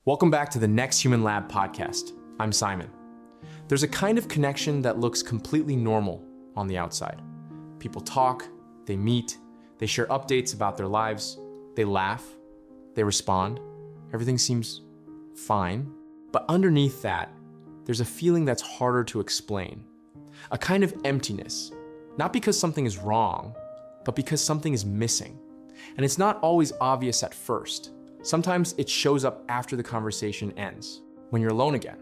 Welcome back to the Next Human Lab podcast. I'm Simon. There's a kind of connection that looks completely normal on the outside. People talk, they meet, they share updates about their lives, they laugh, they respond. Everything seems fine. But underneath that, there's a feeling that's harder to explain. A kind of emptiness, not because something is wrong, but because something is missing. And it's not always obvious at first. Sometimes it shows up after the conversation ends, when you're alone again,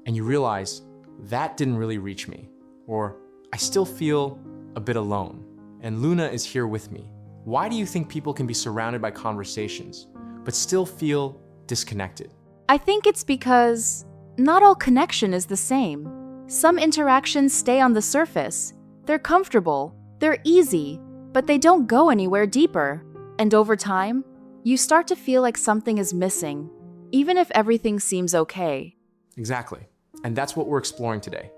and you realize that didn't really reach me, or I still feel a bit alone, and Luna is here with me. Why do you think people can be surrounded by conversations, but still feel disconnected? I think it's because not all connection is the same. Some interactions stay on the surface. They're comfortable, they're easy, but they don't go anywhere deeper. And over time, you start to feel like something is missing, even if everything seems okay. Exactly. And that's what we're exploring today.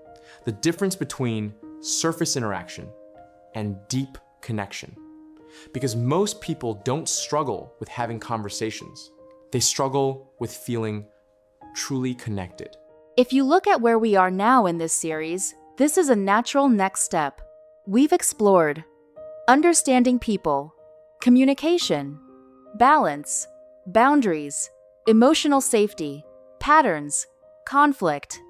The difference between surface interaction and deep connection. Because most people don't struggle with having conversations. They struggle with feeling truly connected. If you look at where we are now in this series, this is a natural next step. We've explored understanding people, communication, balance, boundaries, emotional safety, patterns, conflict.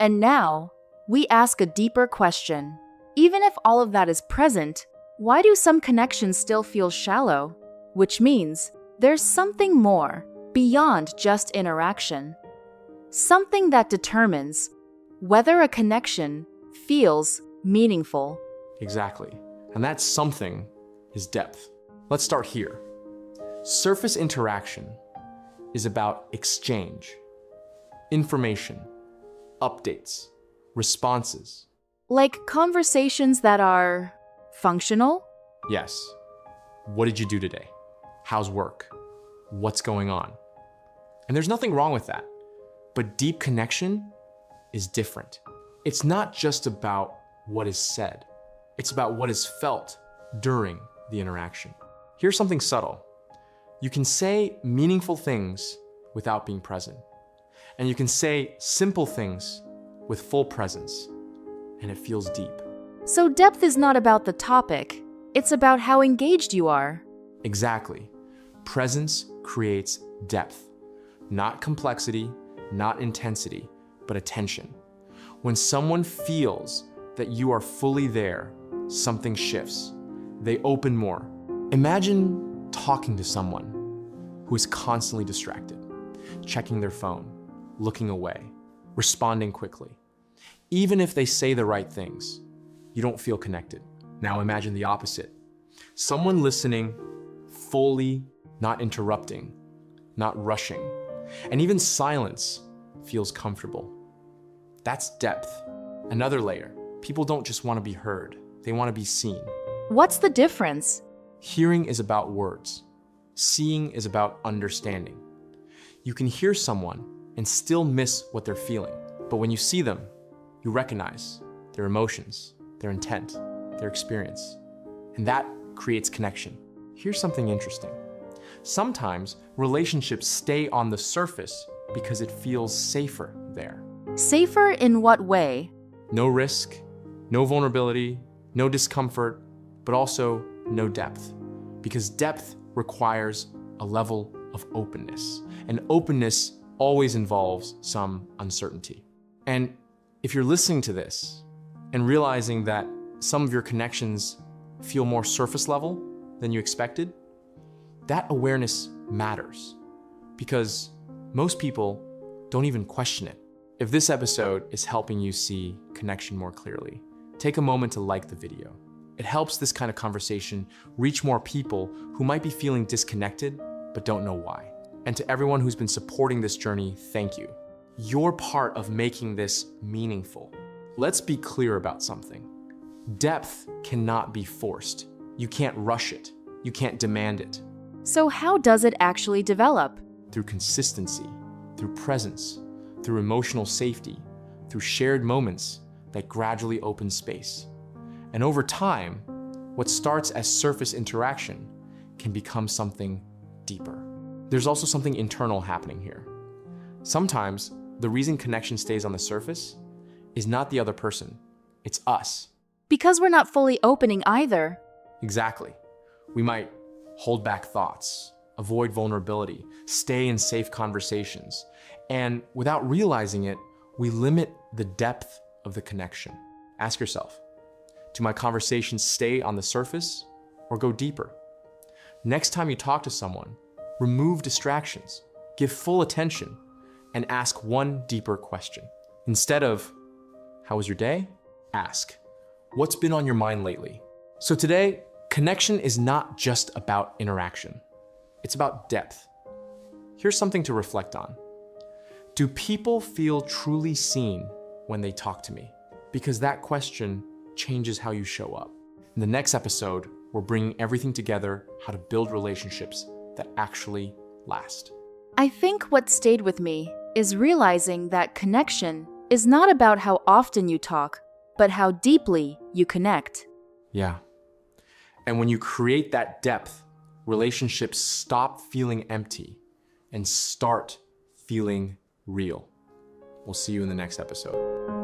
And now, we ask a deeper question. Even if all of that is present, why do some connections still feel shallow? Which means there's something more beyond just interaction. Something that determines whether a connection feels meaningful. Exactly. And that something is depth. Let's start here. Surface interaction is about exchange, information, updates, responses. Like conversations that are functional? Yes. What did you do today? How's work? What's going on? And there's nothing wrong with that. But deep connection is different. It's not just about what is said. It's about what is felt during the interaction. Here's something subtle. You can say meaningful things without being present. And you can say simple things with full presence, and it feels deep. So depth is not about the topic. It's about how engaged you are. Exactly. Presence creates depth. Not complexity, not intensity, but attention. When someone feels that you are fully there, something shifts. They open more. Imagine talking to someone who is constantly distracted, checking their phone, looking away, responding quickly. Even if they say the right things, you don't feel connected. Now imagine the opposite. Someone listening fully, not interrupting, not rushing, and even silence feels comfortable. That's depth. Another layer. People don't just want to be heard. They want to be seen. What's the difference? Hearing is about words. Seeing is about understanding. You can hear someone and still miss what they're feeling. But when you see them, you recognize their emotions, their intent, their experience. And that creates connection. Here's something interesting. Sometimes relationships stay on the surface because it feels safer there. Safer in what way? No risk, no vulnerability, no discomfort, but also no depth. Because depth requires a level of openness. And openness always involves some uncertainty. And if you're listening to this and realizing that some of your connections feel more surface level than you expected, that awareness matters. Because most people don't even question it. If this episode is helping you see connection more clearly, take a moment to like the video. It helps this kind of conversation reach more people who might be feeling disconnected but don't know why. And to everyone who's been supporting this journey, thank you. You're part of making this meaningful. Let's be clear about something. Depth cannot be forced. You can't rush it. You can't demand it. So how does it actually develop? Through consistency, through presence, through emotional safety, through shared moments that gradually open space. And over time, what starts as surface interaction can become something deeper. There's also something internal happening here. Sometimes the reason connection stays on the surface is not the other person, it's us. Because we're not fully opening either. Exactly. We might hold back thoughts, avoid vulnerability, stay in safe conversations, and without realizing it, we limit the depth of the connection. Ask yourself, do my conversations stay on the surface or go deeper? Next time you talk to someone, remove distractions, give full attention, and ask one deeper question. Instead of, how was your day? Ask, what's been on your mind lately? So today, connection is not just about interaction. It's about depth. Here's something to reflect on. Do people feel truly seen when they talk to me? Because that question changes how you show up. In the next episode, we're bringing everything together, how to build relationships that actually last. I think what stayed with me is realizing that connection is not about how often you talk, but how deeply you connect. Yeah. And when you create that depth, relationships stop feeling empty and start feeling real. We'll see you in the next episode.